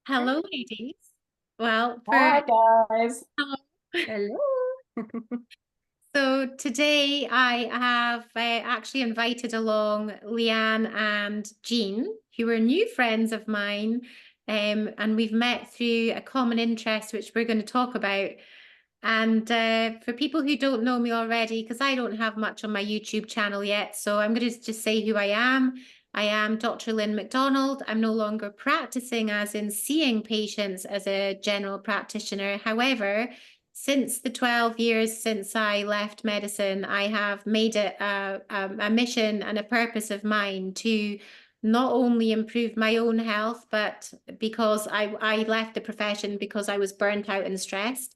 Hello, ladies. Well, for Hi guys. hello. Hello. So today I have actually invited along Leanne and Jean, who are new friends of mine, and we've met through a common interest, which we're going to talk about. And for people who don't know me already, because I don't have much on my YouTube channel yet, so I'm going to just say who I am. I am Dr. Lynn McDonald. I'm no longer practicing as in seeing patients as a general practitioner. However, since the 12 years since I left medicine, I have made it a mission and a purpose of mine to not only improve my own health, but because I left the profession because I was burnt out and stressed,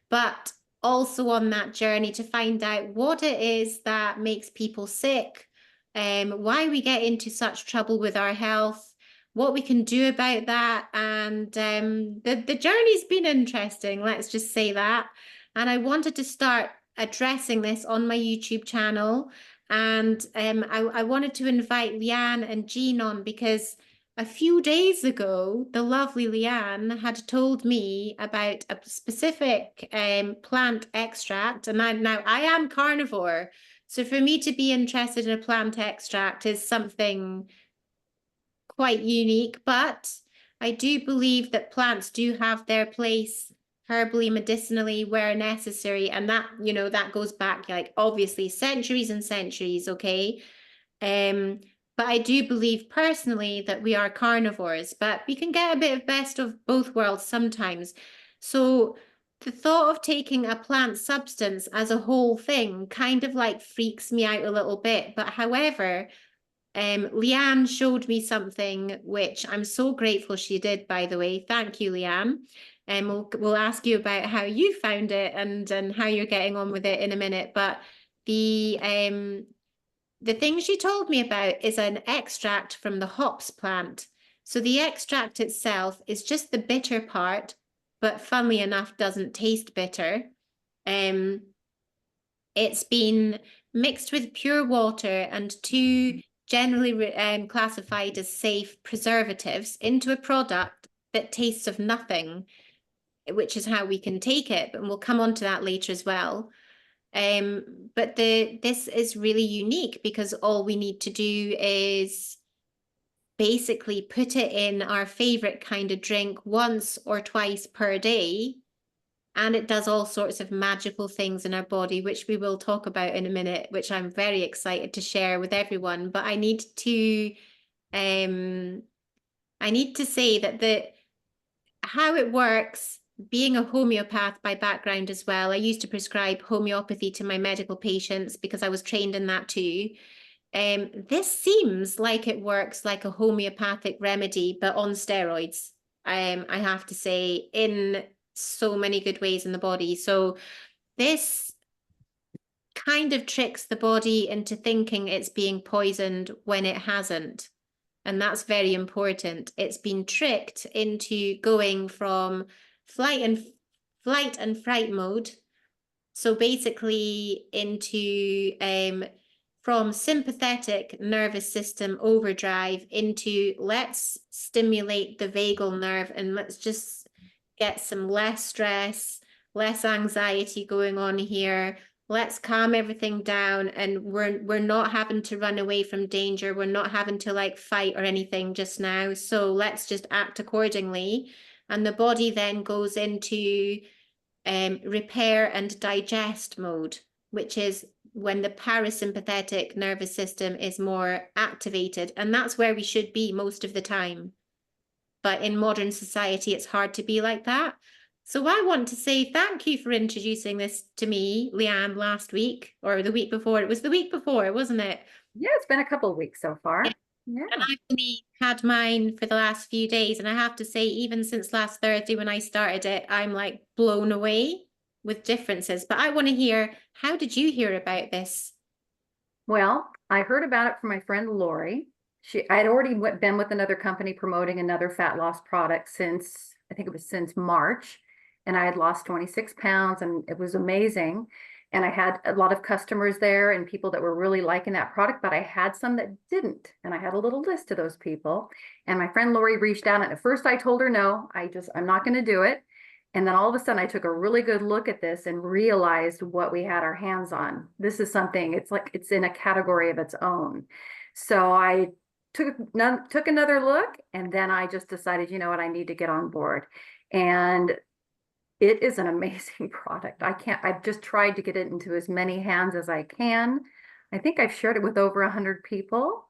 but also on that journey to find out what it is that makes people sick, why we get into such trouble with our health, what we can do about that. And the journey's been interesting, let's just say that. And I wanted to start addressing this on my YouTube channel. And I wanted to invite Leanne and Jean on because a few days ago, the lovely Leanne had told me about a specific plant extract, and now I am carnivore. So for me to be interested in a plant extract is something quite unique, but I do believe that plants do have their place herbally, medicinally where necessary. And that, that goes back like obviously centuries and centuries, okay? Um, but I do believe personally that we are carnivores, but we can get a bit of best of both worlds sometimes. So the thought of taking a plant substance as a whole thing kind of like freaks me out a little bit. But however, Leanne showed me something which I'm so grateful she did, by the way. Thank you, Leanne. And we'll ask you about how you found it and how you're getting on with it in a minute. But the thing she told me about is an extract from the hops plant. So the extract itself is just the bitter part, but funnily enough, doesn't taste bitter. Um, it's been mixed with pure water and two generally classified as safe preservatives into a product that tastes of nothing, which is how we can take it. And we'll come on to that later as well. But this is really unique because all we need to do is basically put it in our favorite kind of drink once or twice per day, and it does all sorts of magical things in our body, which we will talk about in a minute, which I'm very excited to share with everyone. But um, I need to say that the how it works, being a homeopath by background as well, I used to prescribe homeopathy to my medical patients because I was trained in that too. This seems like it works like a homeopathic remedy, but on steroids. I have to say, in so many good ways in the body. So this kind of tricks the body into thinking it's being poisoned when it hasn't. And that's very important. It's been tricked into going from flight and flight and fright mode. So basically into from sympathetic nervous system overdrive into let's stimulate the vagal nerve and let's just get some less stress, less anxiety going on here. Let's calm everything down, and we're not having to run away from danger. We're not having to like fight or anything just now. So let's just act accordingly. And the body then goes into repair and digest mode, which is when the parasympathetic nervous system is more activated. And that's where we should be most of the time. But in modern society, it's hard to be like that. So I want to say thank you for introducing this to me, Leanne, last week or the week before. It was the week before, wasn't it? Yeah, it's been a couple of weeks so Yeah. far. And Yeah. I've only had mine for the last few days. And I have to say, even since last Thursday when I started it, I'm like blown away with differences. But I want to hear, how did you hear about this? Well, I heard about it from my friend Lori. I had already been with another company promoting another fat loss product since March, and I had lost 26 pounds, and it was amazing. And I had a lot of customers there and people that were really liking that product, but I had some that didn't. And I had a little list of those people. And my friend Lori reached out, and at first I told her no, I'm not going to do it. And then all of a sudden I took a really good look at this and realized what we had our hands on. This is something, it's like it's in a category of its own. So I took another look, and then I just decided, you know what, I need to get on board. And it is an amazing product. I've just tried to get it into as many hands as I can. I think I've shared it with over 100 people,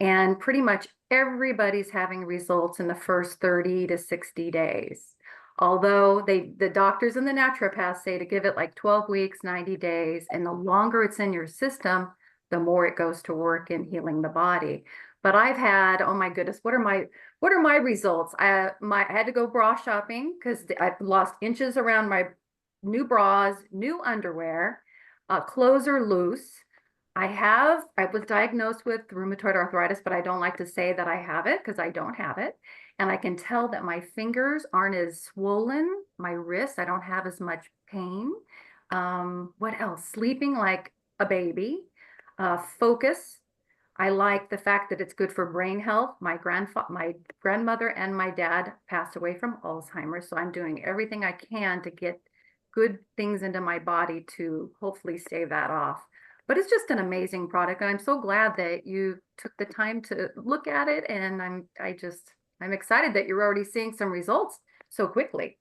and pretty much everybody's having results in the first 30 to 60 days. Although the doctors and the naturopaths say to give it like 12 weeks, 90 days, and the longer it's in your system, the more it goes to work in healing the body. But I've had, oh my goodness, what are my results? I had to go bra shopping because I've lost inches around my new bras, new underwear, clothes are loose. I was diagnosed with rheumatoid arthritis, but I don't like to say that I have it because I don't have it. And I can tell that my fingers aren't as swollen, my wrists, I don't have as much pain. What else? Sleeping like a baby. Focus. I like the fact that it's good for brain health. My grandmother and my dad passed away from Alzheimer's, so I'm doing everything I can to get good things into my body to hopefully stave that off. But it's just an amazing product, and I'm so glad that you took the time to look at it, and I'm excited that you're already seeing some results so quickly.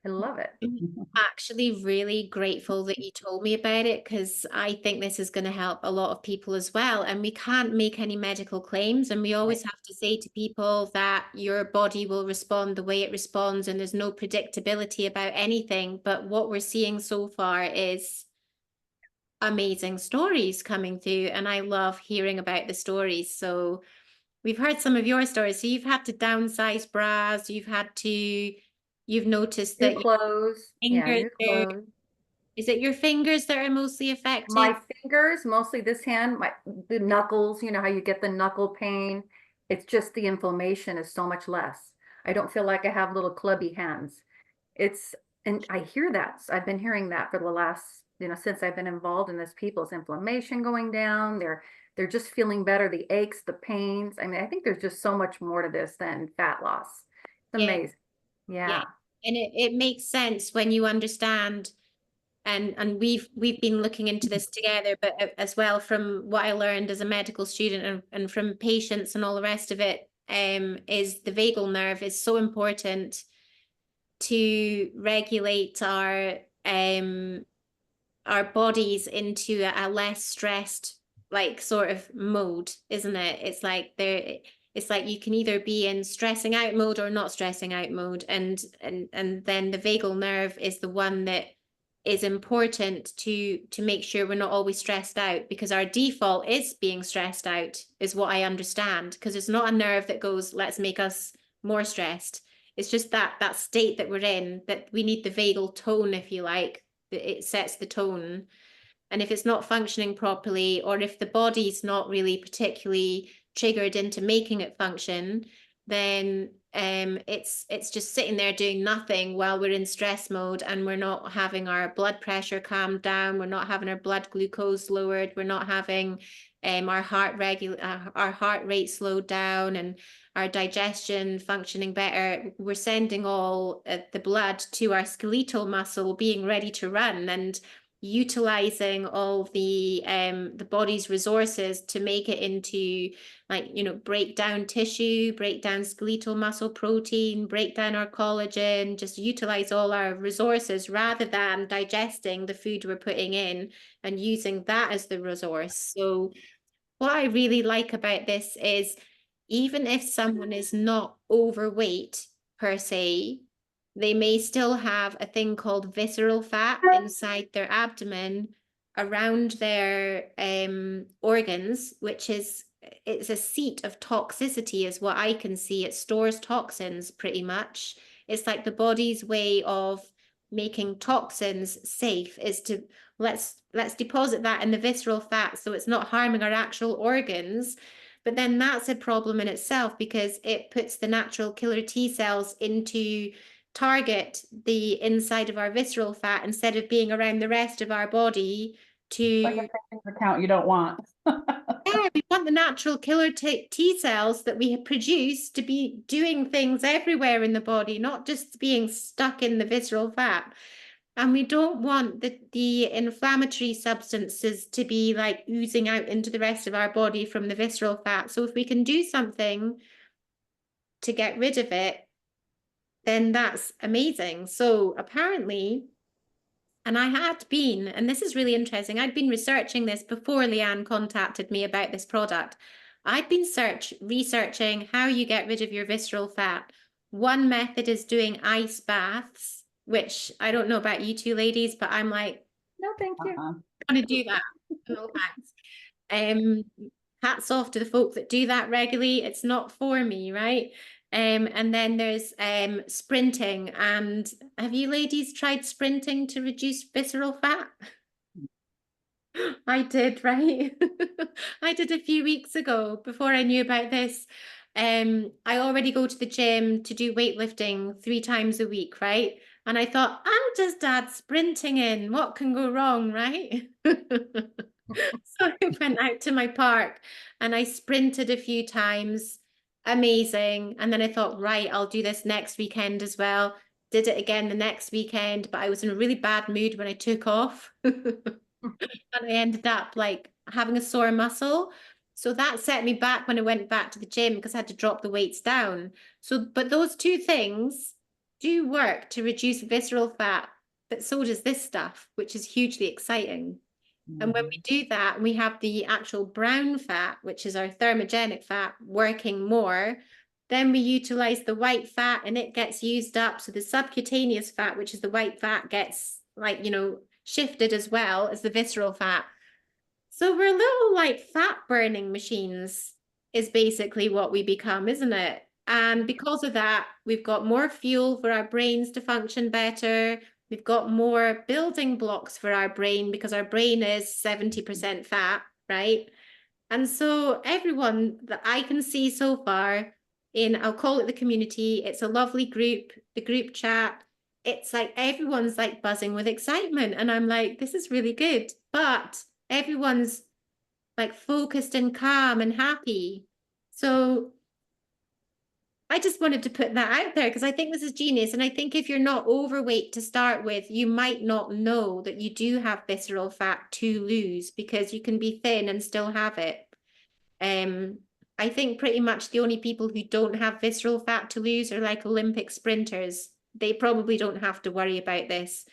I love it. I'm actually really grateful that you told me about it, because I think this is going to help a lot of people as well. And we can't make any medical claims, and we always have to say to people that your body will respond the way it responds, and there's no predictability about anything. But what we're seeing so far is amazing stories coming through, and I love hearing about the stories. So we've heard some of your stories. So you've had to downsize bras, you've noticed New that your clothes, yeah, fingers new are, clothes. is it your fingers that are mostly affected? My fingers, mostly this hand, the knuckles, you know how you get the knuckle pain. It's just the inflammation is so much less. I don't feel like I have little clubby hands. It's, and I hear that. I've been hearing that for the last, since I've been involved in this, people's inflammation going down. They're just feeling better, the aches, the pains. I mean, I think there's just so much more to this than fat loss. It's Yeah, amazing. yeah. Yeah. And it makes sense when you understand, and we've been looking into this together, but as well from what I learned as a medical student, and from patients and all the rest of it, is the vagal nerve is so important to regulate our bodies into a less stressed, like, sort of mode, isn't it? It's like you can either be in stressing out mode or not stressing out mode, and then the vagal nerve is the one that is important to make sure we're not always stressed out, because our default is being stressed out, is what I understand, because it's not a nerve that goes, let's make us more stressed. It's just that state that we're in, that we need the vagal tone, if you like, that it sets the tone. And if it's not functioning properly, or if the body's not really particularly triggered into making it function, then it's just sitting there doing nothing while we're in stress mode, and we're not having our blood pressure calmed down, we're not having our blood glucose lowered, we're not having our heart rate slowed down, and our digestion functioning better. We're sending all the blood to our skeletal muscle, being ready to run, and utilizing all the body's resources to make it into, like, break down tissue, break down skeletal muscle protein, break down our collagen, just utilize all our resources, rather than digesting the food we're putting in and using that as the resource. So what I really like about this is, even if someone is not overweight per se, they may still have a thing called visceral fat inside their abdomen around their organs, which it's a seat of toxicity, is what I can see. It stores toxins pretty much. It's like the body's way of making toxins safe, is to let's deposit that in the visceral fat so it's not harming our actual organs. But then that's a problem in itself, because it puts the natural killer T cells into target the inside of our visceral fat instead of being around the rest of our body Like to a finger count you don't want. yeah, we want the natural killer T cells that we produce to be doing things everywhere in the body, not just being stuck in the visceral fat. And we don't want the inflammatory substances to be like oozing out into the rest of our body from the visceral fat. So if we can do something to get rid of it, then that's amazing. So apparently, and I had been, and this is really interesting, I'd been researching this before Leanne contacted me about this product. I'd been researching how you get rid of your visceral fat. One method is doing ice baths, which I don't know about you two ladies, but I'm like, No, thank you. I'm gonna do that. No thanks. Hats off to the folk that do that regularly. It's not for me, right? And then there's sprinting. And have you ladies tried sprinting to reduce visceral fat? I did, right? I did a few weeks ago before I knew about this. I already go to the gym to do weightlifting 3 times a week, right? And I thought, I'll just add sprinting in. What can go wrong, right? So I went out to my park and I sprinted a few times. Amazing. And then I thought, right, I'll do this next weekend as well. Did it again the next weekend, but I was in a really bad mood when I took off. And I ended up like having a sore muscle. So that set me back when I went back to the gym because I had to drop the weights down. So, but those two things do work to reduce visceral fat, but so does this stuff, which is hugely exciting. And when we do that, we have the actual brown fat, which is our thermogenic fat, working more. Then we utilize the white fat and it gets used up. So the subcutaneous fat, which is the white fat, gets like, shifted as well as the visceral fat. So we're little like fat burning machines, is basically what we become, isn't it? And because of that, we've got more fuel for our brains to function better. We've got more building blocks for our brain because our brain is 70% fat, right? And so everyone that I can see so far I'll call it the community, it's a lovely group, the group chat. It's like everyone's like buzzing with excitement. And I'm like, this is really good. But everyone's like focused and calm and happy. So I just wanted to put that out there because I think this is genius. And I think if you're not overweight to start with, you might not know that you do have visceral fat to lose because you can be thin and still have it. I think pretty much the only people who don't have visceral fat to lose are like Olympic sprinters. They probably don't have to worry about this,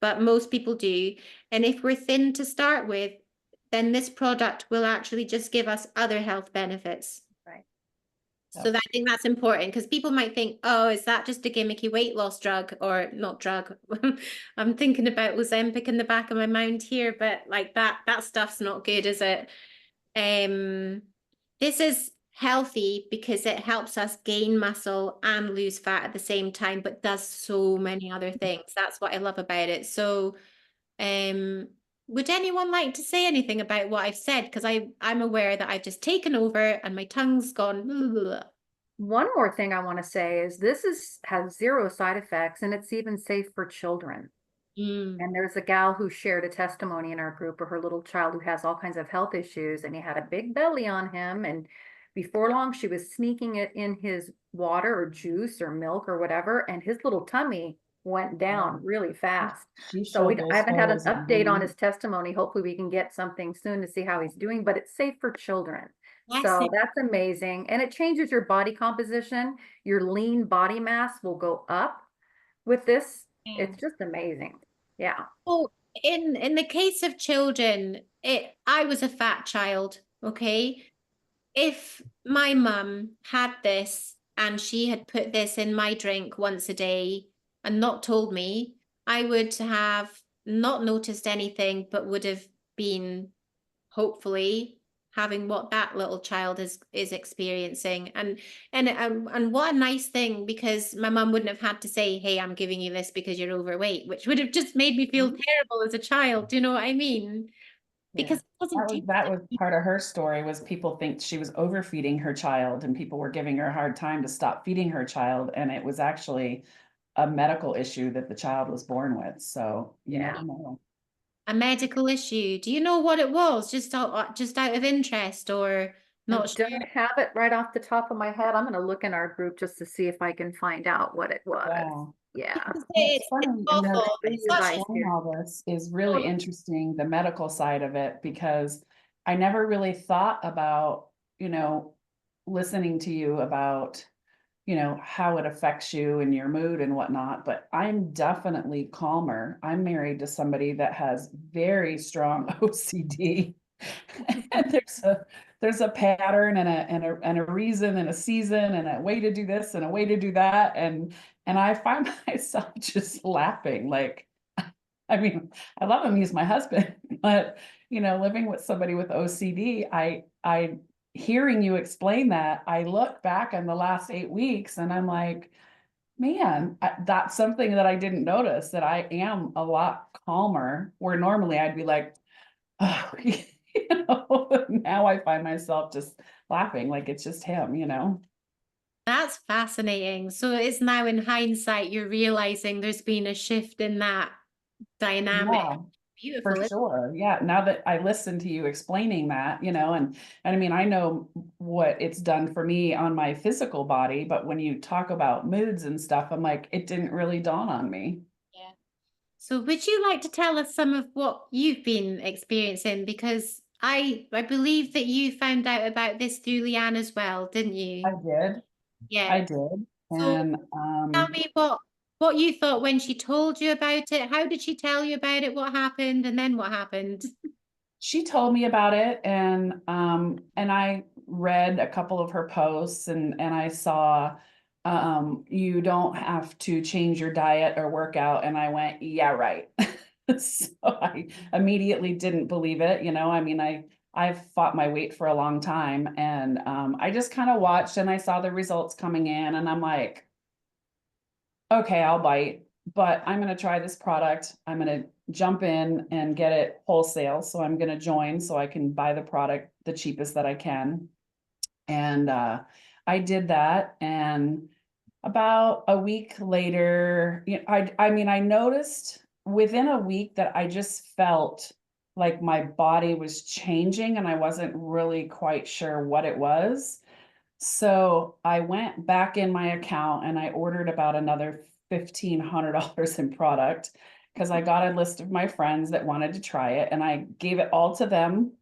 but most people do. And if we're thin to start with, then this product will actually just give us other health benefits. Right. So I think that's important because people might think, oh, is that just a gimmicky weight loss drug or not drug? I'm thinking about Ozempic in the back of my mind here, but like that stuff's not good, is it? This is healthy because it helps us gain muscle and lose fat at the same time, but does so many other things. That's what I love about it. So, would anyone like to say anything about what I've said? Because I'm aware that I've just taken over and my tongue's gone. Blah, blah, blah. One more thing I want to say is has 0 side effects and it's even safe for children. And there's a gal who shared a testimony in our group of her little child who has all kinds of health issues and he had a big belly on him. And before long, she was sneaking it in his water or juice or milk or whatever. And his little tummy went down really fast. So I haven't had an update on his testimony. Hopefully we can get something soon to see how he's doing, but it's safe for children. So that's amazing. And it changes your body composition. Your lean body mass will go up with this. It's just amazing. Yeah. Well, in the case of children, I was a fat child, okay? If my mum had this and she had put this in my drink once a day and not told me, I would have not noticed anything, but would have been hopefully having what that little child is experiencing. And what a nice thing, because my mum wouldn't have had to say, hey, I'm giving you this because you're overweight, which would have just made me feel terrible as a child. Do you know what I mean? Because it doesn't that was part of her story, was people think she was overfeeding her child and people were giving her a hard time to stop feeding her child. And it was actually a medical issue that the child was born with. So you Yeah. never know. A medical issue. Do you know what it was? Just out of interest, or I not sure? don't have it right off the top of my head. I'm going to look in our group just to see if I can find out what it was. Yeah. Yeah. It's It's funny, and the awful. way It's you such a explain all this is really Oh, interesting, the medical side of it, because I never really thought about, listening to you about, how it affects you and your mood and whatnot, but I'm definitely calmer. I'm married to somebody that has very strong OCD. And there's a pattern and a reason and a season and a way to do this and a way to do that. And I find myself just laughing. Like, I mean, I love him, he's my husband, but living with somebody with OCD, I hearing you explain that, I look back in the last 8 weeks and I'm like, man, that's something that I didn't notice, that I am a lot calmer, where normally I'd be like, oh, now I find myself just laughing like it's just him. that's fascinating. So it's now in hindsight, you're realizing there's been a shift in that dynamic. Yeah, for Beautiful. sure. Yeah. Now that I listened to you explaining that, and I mean, I know what it's done for me on my physical body, but when you talk about moods and stuff, I'm like, it didn't really dawn on me. Yeah. So would you like to tell us some of what you've been experiencing? Because I believe that you found out about this through Leanne as well, didn't I you? did. I Yeah. did. So And tell me what you thought when she told you about it. How did she tell you about it? What happened? And then what happened? she told me about it, and I read a couple of her posts, and I saw you don't have to change your diet or workout, and I went, yeah, right. So I immediately didn't believe it. I mean, I've fought my weight for a long time, and I just kind of watched and I saw the results coming in, and I'm like, okay, I'll bite, but I'm going to try this product. I'm going to jump in and get it wholesale. So I'm going to join so I can buy the product the cheapest that I can. And I did that. And about a week later, I mean, I noticed within a week that I just felt like my body was changing and I wasn't really quite sure what it was. So I went back in my account and I ordered about another $1,500 in product, because I got a list of my friends that wanted to try it, and I gave it all to them,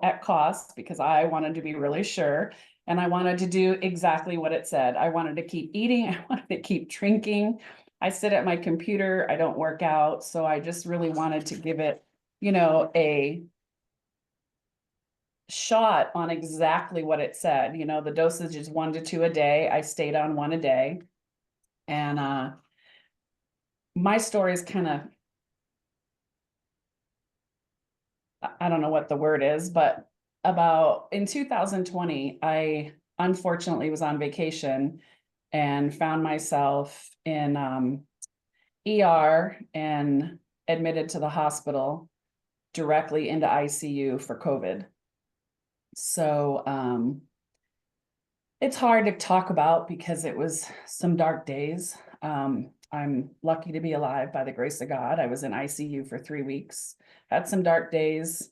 at cost, because I wanted to be really sure. And I wanted to do exactly what it said. I wanted to keep eating. I wanted to keep drinking. I sit at my computer. I don't work out. So I just really wanted to give it, a shot on exactly what it said. The dosage is 1 to 2 a day. I stayed on 1 a day. And my story is kind of, I don't know what the word is, but about in 2020, I unfortunately was on vacation and found myself in ER and admitted to the hospital, directly into ICU for COVID. So it's hard to talk about because it was some dark days. I'm lucky to be alive by the grace of God. I was in ICU for 3 weeks, had some dark days.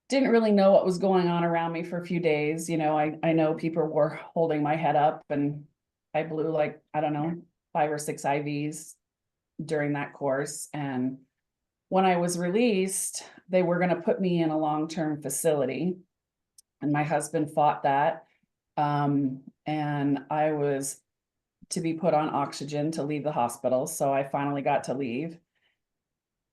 Didn't really know what was going on around me for a few days. I know people were holding my head up, and I blew like, I don't know, 5 or 6 IVs during that course. And when I was released, they were going to put me in a long-term facility. And my husband fought that. And I was to be put on oxygen to leave the hospital. So I finally got to leave.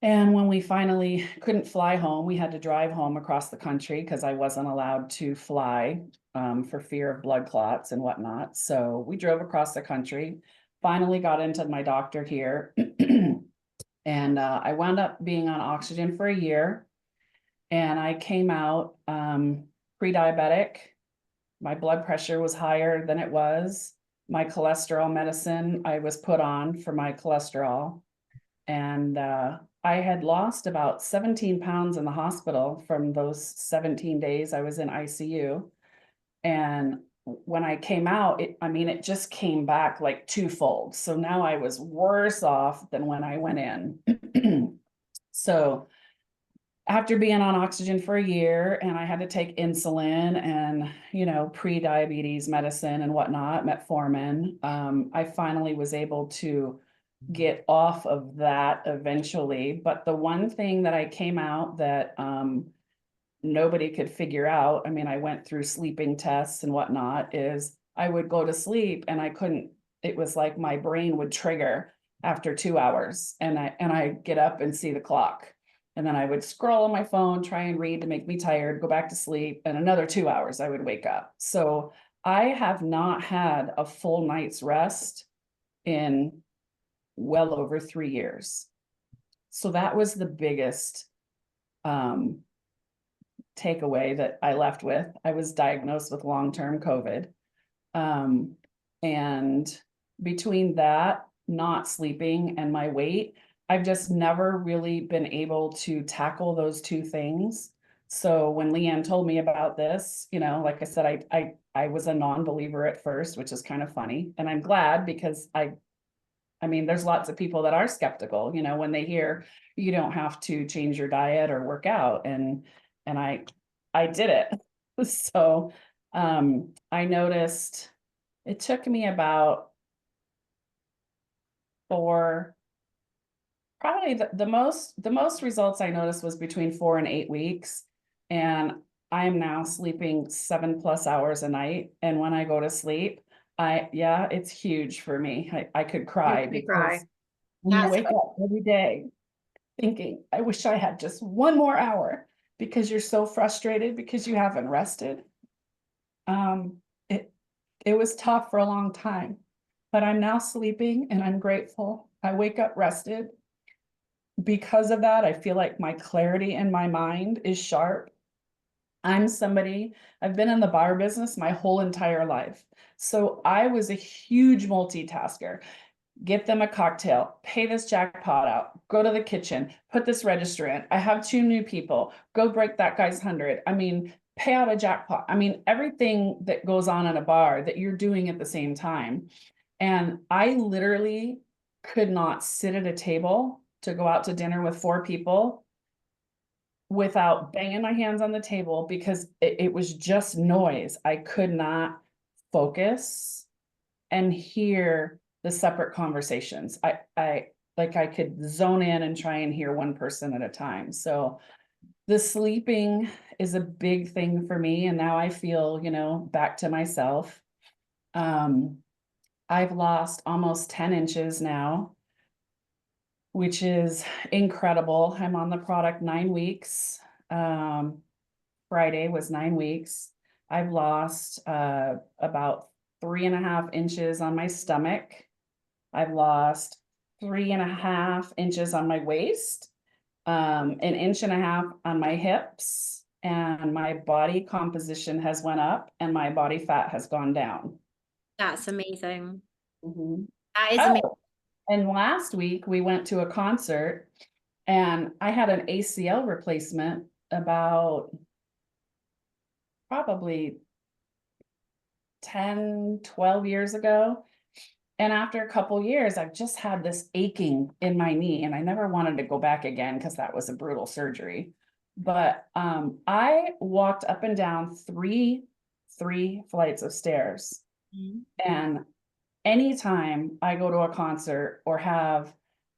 And when we finally couldn't fly home, we had to drive home across the country because I wasn't allowed to fly for fear of blood clots and whatnot. So we drove across the country, finally got into my doctor here. And I wound up being on oxygen for a year. And I came out pre-diabetic. My blood pressure was higher than it was. My cholesterol medicine I was put on for my cholesterol. And I had lost about 17 pounds in the hospital from those 17 days I was in ICU. And when I came out, it just came back like twofold. So now I was worse off than when I went in. So after being on oxygen for a year, and I had to take insulin and, pre-diabetes medicine and whatnot, metformin, I finally was able to get off of that eventually. But the one thing that I came out that nobody could figure out, I went through sleeping tests and whatnot, is I would go to sleep and I couldn't, it was like my brain would trigger after 2 hours, and I get up and see the clock. And then I would scroll on my phone, try and read to make me tired, go back to sleep, and another 2 hours I would wake up. So I have not had a full night's rest in well over 3 years. So that was the biggest takeaway that I left with. I was diagnosed with long-term COVID. And between that, not sleeping, and my weight, I've just never really been able to tackle those two things. So when Leanne told me about this, like I said, I was a non-believer at first, which is kind of funny. And I'm glad, because there's lots of people that are skeptical, when they hear you don't have to change your diet or work out. And I did it. So I noticed it took me about probably the most results I noticed was between 4 and 8 weeks. And I'm now sleeping 7+ hours a night. And when I go to sleep, it's huge for me. I could cry, because when you wake up every day thinking, I wish I had just one more hour, because you're so frustrated because you haven't rested. It was tough for a long time, but I'm now sleeping and I'm grateful. I wake up rested. Because of that, I feel like my clarity in my mind is sharp. I've been in the bar business my whole entire life. So I was a huge multitasker. Get them a cocktail, pay this jackpot out, go to the kitchen, put this register in. I have 2 new people, go break that guy's 100. Pay out a jackpot. Everything that goes on in a bar that you're doing at the same time. And I literally could not sit at a table to go out to dinner with 4 people without banging my hands on the table, because it was just noise. I could not focus and hear the separate conversations. I could zone in and try and hear one person at a time. So the sleeping is a big thing for me. And now I feel, back to myself. I've lost almost 10 inches now, which is incredible. I'm on the product 9 weeks. Friday was 9 weeks. I've lost about 3.5 inches on my stomach. I've lost 3.5 inches on my waist, 1.5 inches on my hips, and my body composition has went up and my body fat has gone down. That's amazing. Mm-hmm. That is amazing. And last week we went to a concert, and I had an ACL replacement about probably 10, 12 years ago. And after a couple years, I've just had this aching in my knee, and I never wanted to go back again because that was a brutal surgery. But I walked up and down three flights of stairs. Mm-hmm. And anytime I go to a concert or have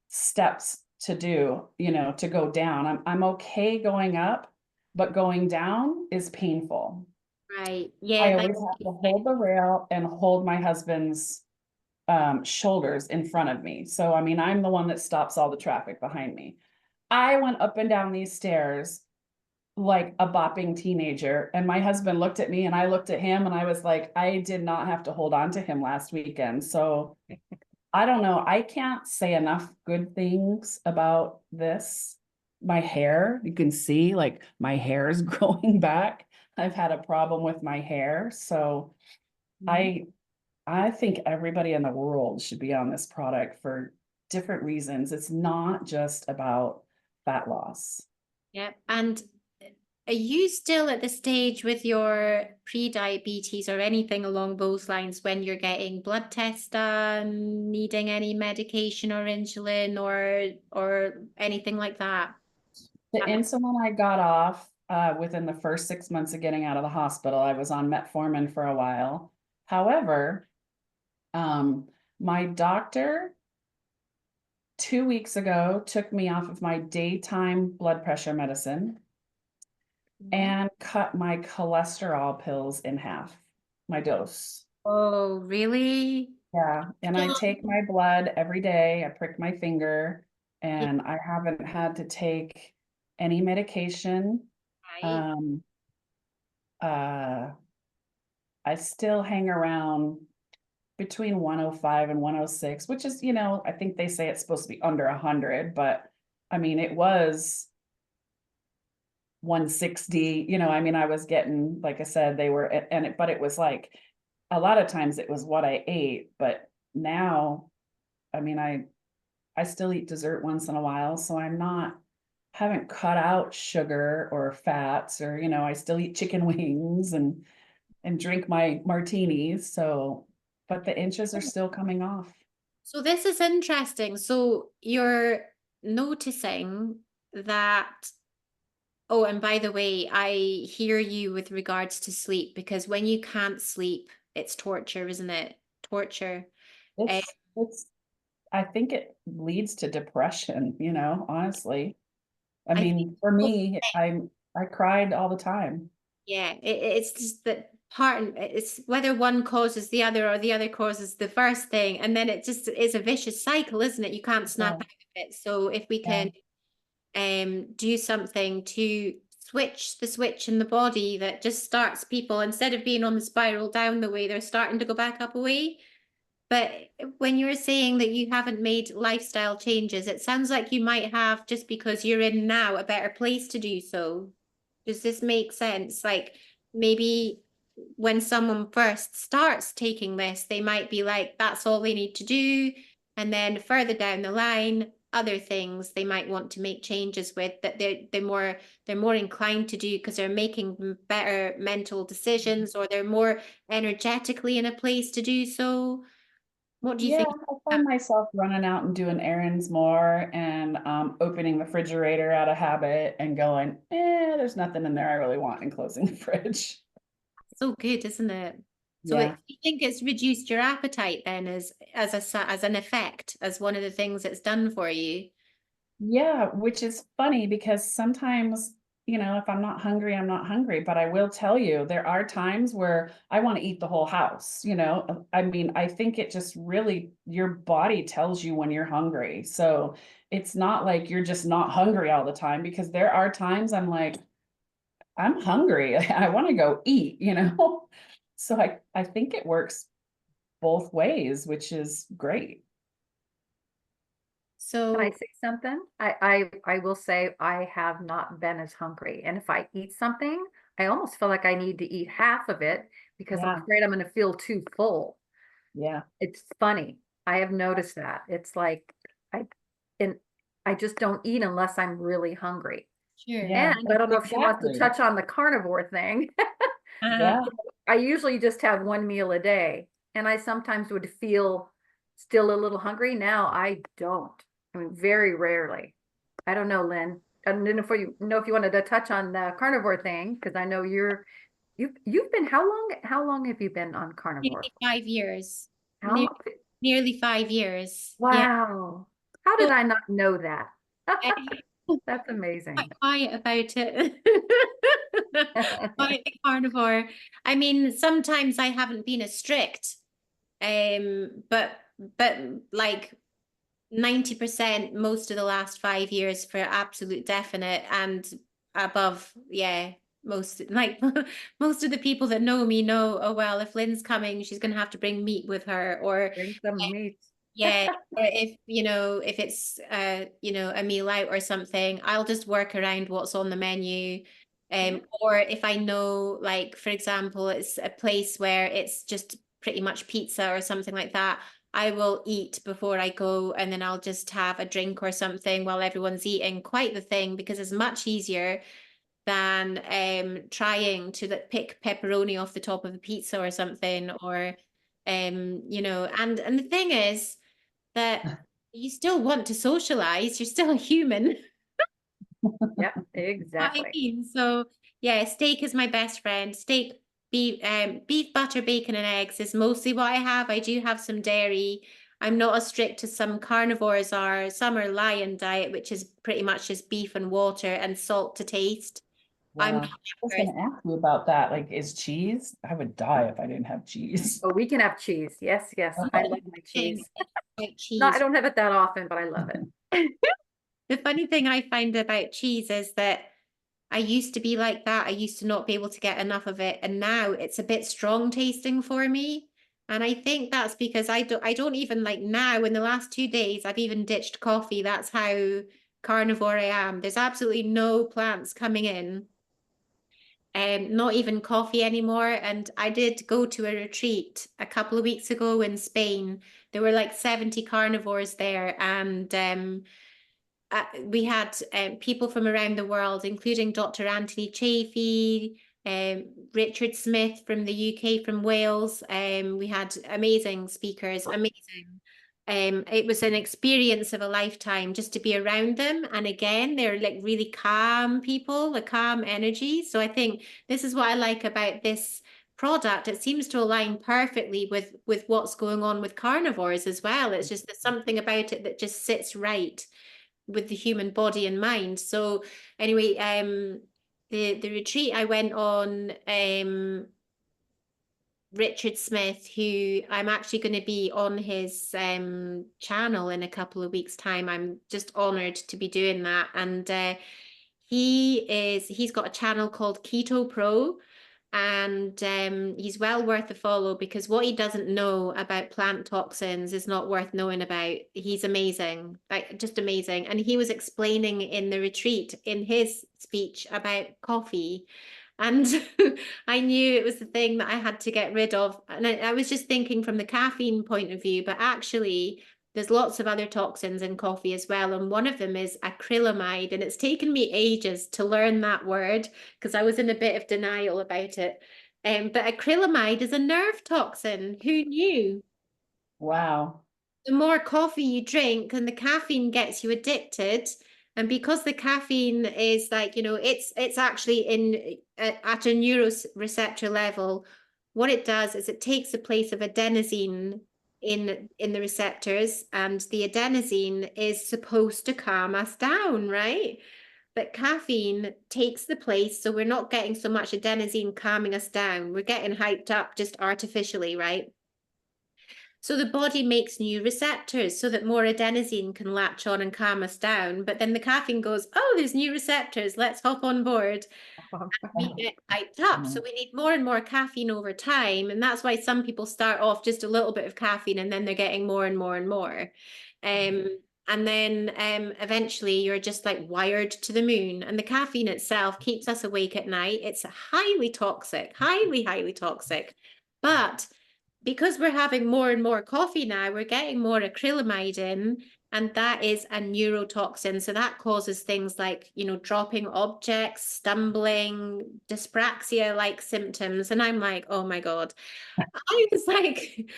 steps to do, to go down, I'm okay going up, but going down is painful. Right. Yeah. I always have to hold the rail and hold my husband's shoulders in front of me. So, I'm the one that stops all the traffic behind me. I went up and down these stairs like a bopping teenager, and my husband looked at me and I looked at him, and I was like, I did not have to hold on to him last weekend. So I don't know. I can't say enough good things about this. My hair, you can see like my hair is growing back. I've had a problem with my hair. So I think everybody in the world should be on this product for different reasons. It's not just about fat loss. Yeah. And are you still at the stage with your pre-diabetes or anything along those lines when you're getting blood tests done, needing any medication or insulin or anything like that? The insulin I got off within the first 6 months of getting out of the hospital. I was on metformin for a while. However, my doctor 2 weeks ago took me off of my daytime blood pressure medicine and cut my cholesterol pills in half, my dose. Oh, really? Yeah, and I take my blood every day. I prick my finger, and I haven't had to take any medication. Right. Um, uh, I still hang around between 105 and 106, which is, I think they say it's supposed to be under 100, but I mean, it was 160, I mean, I was getting, like I said, they were, but it was like, a lot of times it was what I ate, but now, I mean, I still eat dessert once in a while, so haven't cut out sugar or fats or, I still eat chicken wings and drink my martinis. So, but the inches are still coming off. So this is interesting. So you're noticing that, oh, and by the way, I hear you with regards to sleep, because when you can't sleep, it's torture, isn't it? Torture. Um, It's I think it leads to depression, honestly. I I think, mean, for me, I cried all the time. yeah, it's just that it's whether one causes the other or the other causes the first thing, and then it just is a vicious cycle, isn't it? You can't snap Yeah, out of it. So if we yeah, can do something to switch the switch in the body that just starts people, instead of being on the spiral down the way, they're starting to go back up a way. But when you're saying that you haven't made lifestyle changes, it sounds like you might have, just because you're in now a better place to do so. Does this make sense? Like, maybe when someone first starts taking this, they might be like, that's all they need to do. And then further down the line, other things they might want to make changes with, that they're more inclined to do because they're making better mental decisions, or they're more energetically in a place to do so. What do you yeah. think? I find myself running out and doing errands more and opening the refrigerator out of habit and going, there's nothing in there I really want, and closing the fridge. So good, isn't it? So Yeah. you think it's reduced your appetite then, as an effect, as one of the things it's done for you? Yeah, which is funny because sometimes, if I'm not hungry, I'm not hungry. But I will tell you, there are times where I want to eat the whole house. I mean, I think it just really, your body tells you when you're hungry. So it's not like you're just not hungry all the time, because there are times I'm like, I'm hungry. I want to go eat. So I think it works both ways, which is great. Can I So say something? I will say I have not been as hungry. And if I eat something, I almost feel like I need to eat half of it because I'm Yeah. afraid I'm going to feel too full. Yeah. It's funny. I have noticed that. It's like I and I just don't eat unless I'm really hungry. sure. And Yeah. I don't know if she wants to Exactly. touch on the carnivore thing. Uh, Yeah. I usually just have one meal a day, and I sometimes would feel still a little hungry. Now I don't. I mean, very rarely. I don't know, Lynn. I don't know if you wanted to touch on the carnivore thing, because I know you've been, how long have you been on carnivore? nearly 5 years. How Near, long? nearly 5 years. Yeah. Wow. How So did I not know that? I, That's amazing. quite quiet about it. Quiet carnivore. I mean, sometimes I haven't been as strict. But like 90% most of the last 5 years for absolute definite, and above, yeah, most like most of the people that know me know, oh well, if Lynn's coming, she's gonna have to bring meat with her, or Bring some meat. yeah, or if it's a meal out or something, I'll just work around what's on the menu. Or if I know, like, for example, it's a place where it's just pretty much pizza or something like that, I will eat before I go, and then I'll just have a drink or something while everyone's eating. Quite the thing, because it's much easier than trying to like, pick pepperoni off the top of a pizza or something, or you know, and the thing is that you still want to socialize, you're still a human. Yeah, What I exactly. mean. So yeah, steak is my best friend. Steak, beef, butter, bacon, and eggs is mostly what I have. I do have some dairy. I'm not as strict as some carnivores are. Some are lion diet, which is pretty much just beef and water and salt to taste. I'm not Wow. I was that going person. to ask you about that. Like, is cheese? I would die if I didn't have cheese. Oh, we can have cheese. Yes, yes. I Okay. love my Thing cheese. is about No, I cheese. don't have it that often, but I love it. The funny thing I find about cheese is that I used to be like that. I used to not be able to get enough of it, and now it's a bit strong tasting for me. And I think that's because I don't even like now in the last 2 days I've even ditched coffee. That's how carnivore I am. There's absolutely no plants coming in. Not even coffee anymore. And I did go to a retreat a couple of weeks ago in Spain. There were like 70 carnivores there, and we had people from around the world, including Dr. Anthony Chafee, Richard Smith from the UK, from Wales. We had amazing speakers, amazing. It was an experience of a lifetime just to be around them. And again, they're like really calm people, a calm energy. So I think this is what I like about this product. It seems to align perfectly with what's going on with carnivores as well. It's just there's something about it that just sits right with the human body and mind. So anyway, the retreat I went on, Richard Smith, who I'm actually going to be on his channel in a couple of weeks' time. I'm just honored to be doing that. And he's got a channel called Keto Pro, and he's well worth a follow because what he doesn't know about plant toxins is not worth knowing about. He's amazing, like just amazing. And he was explaining in the retreat in his speech about coffee. And I knew it was the thing that I had to get rid of. And I was just thinking from the caffeine point of view, but actually, there's lots of other toxins in coffee as well. And one of them is acrylamide. And it's taken me ages to learn that word because I was in a bit of denial about it. But acrylamide is a nerve toxin. Who knew? Wow. The more coffee you drink and the caffeine gets you addicted, and because the caffeine is like, you know, it's actually in at a neuroreceptor level, what it does is it takes the place of adenosine in the receptors, and the adenosine is supposed to calm us down, right? But caffeine takes the place, so we're not getting so much adenosine calming us down. We're getting hyped up just artificially, right? So the body makes new receptors so that more adenosine can latch on and calm us down. But then the caffeine goes, oh, there's new receptors. Let's hop on board. We get hyped up. So we need more and more caffeine over time. And that's why some people start off just a little bit of caffeine and then they're getting more and more and more. And then eventually you're just like wired to the moon. And the caffeine itself keeps us awake at night. It's highly toxic, highly, highly toxic. But because we're having more and more coffee now, we're getting more acrylamide in, and that is a neurotoxin. So that causes things like, you know, dropping objects, stumbling, dyspraxia-like symptoms. And I'm like, oh my God. I was like,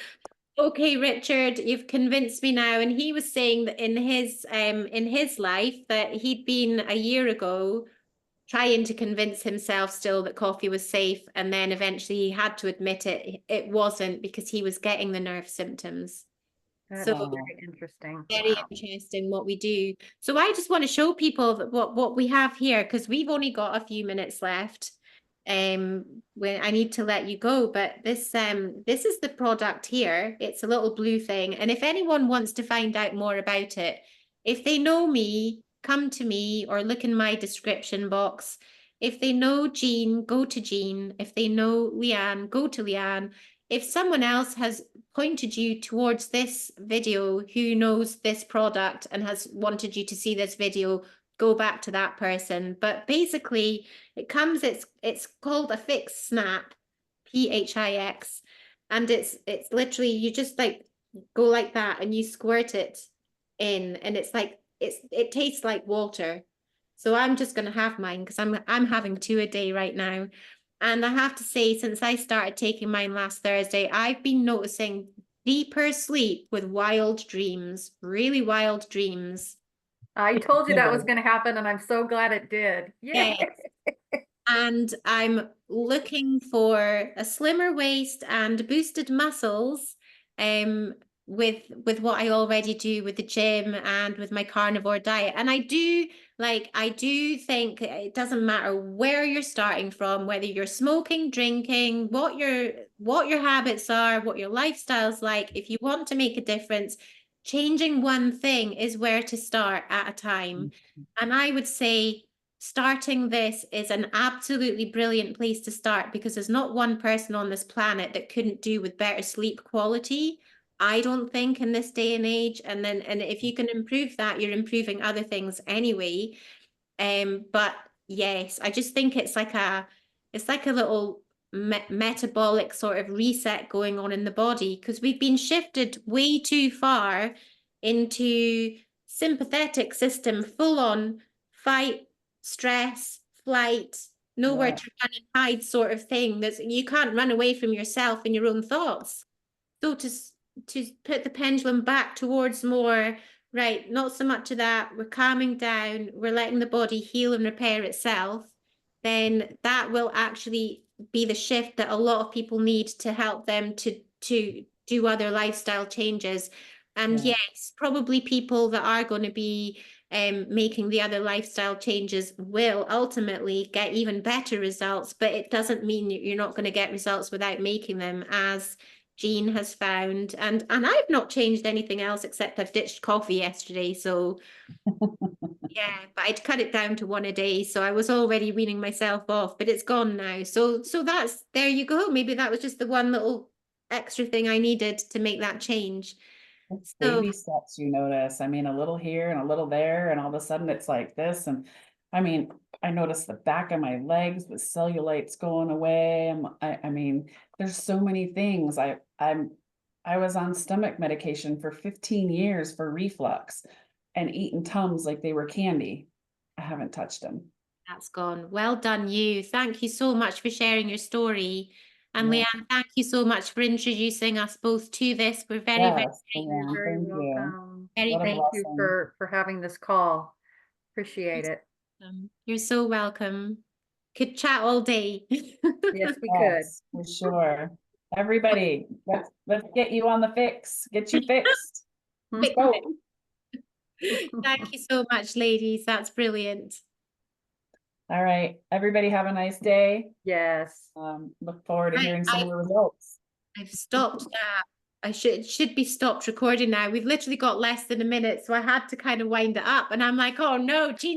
okay, Richard, you've convinced me now. And he was saying that in his life that he'd been a year ago trying to convince himself still that coffee was safe, and then eventually he had to admit it wasn't because he was getting the nerve symptoms. That So is very interesting. very Wow. interesting what we do. So I just want to show people that what we have here, because we've only got a few minutes left. When I need to let you go, but this is the product here. It's a little blue thing, and if anyone wants to find out more about it, if they know me, come to me or look in my description box. If they know Jeanne, go to Jeanne. If they know Leanne, go to Leanne. If someone else has pointed you towards this video who knows this product and has wanted you to see this video, go back to that person. But basically, it's called a pHix snap, pHix, and it's literally you just like go like that and you squirt it in, and it's like it tastes like water. So I'm just going to have mine because I'm having 2 a day right now. And I have to say, since I started taking mine last Thursday, I've been noticing deeper sleep with wild dreams, really wild dreams. I told you that was Good. going to happen, and I'm so glad it did. Yeah. And I'm looking for a slimmer waist and boosted muscles with what I already do with the gym and with my carnivore diet. And I do think it doesn't matter where you're starting from, whether you're smoking, drinking, what your habits are, what your lifestyle's like. If you want to make a difference, changing one thing is where to start at a time. And I would say starting this is an absolutely brilliant place to start because there's not one person on this planet that couldn't do with better sleep quality. I don't think in this day and age. And if you can improve that, you're improving other things anyway. But yes, I just think it's like a little metabolic sort of reset going on in the body because we've been shifted way too far into sympathetic system, full on fight, stress, flight, nowhere Yeah. to run and hide sort of thing. You can't run away from yourself and your own thoughts. So to put the pendulum back towards more, right, not so much of that, we're calming down, we're letting the body heal and repair itself, then that will actually be the shift that a lot of people need to help them to do other lifestyle changes. And Yeah. yes, probably people that are going to be making the other lifestyle changes will ultimately get even better results, but it doesn't mean you're not going to get results without making them, as Jeanne has found. And I've not changed anything else except I've ditched coffee yesterday. So yeah, but I'd cut it down to 1 a day. So I was already weaning myself off, but it's gone now. So that's, there you go. Maybe that was just the one little extra thing I needed to make that change. It's So baby steps you notice. I mean, a little here and a little there, and all of a sudden it's like this. And I mean, I noticed the back of my legs with cellulites going away. I mean, there's so many things. I was on stomach medication for 15 years for reflux and eating Tums like they were candy. I haven't touched them. that's gone. Well done, you. Thank you so much for sharing your story. And Yeah. Leanne, thank you so much for introducing us both to this. We're very, very Yes, You're Leanne, very thank you. welcome. very, What a very Thank you blessing. for having this call. Appreciate it. welcome. You're so welcome. Could chat all day. Yes, we could. Yes, for sure. Everybody, let's get you on the fix. Get you fixed. Let's go. Thank you so much, ladies. That's brilliant. All right. Everybody have a nice day. Yes. Look forward to Right, hearing some of the results. I've stopped that. I should be stopped recording now. We've literally got less than a minute, so I had to kind of wind it up. And I'm like, oh no, Jeanne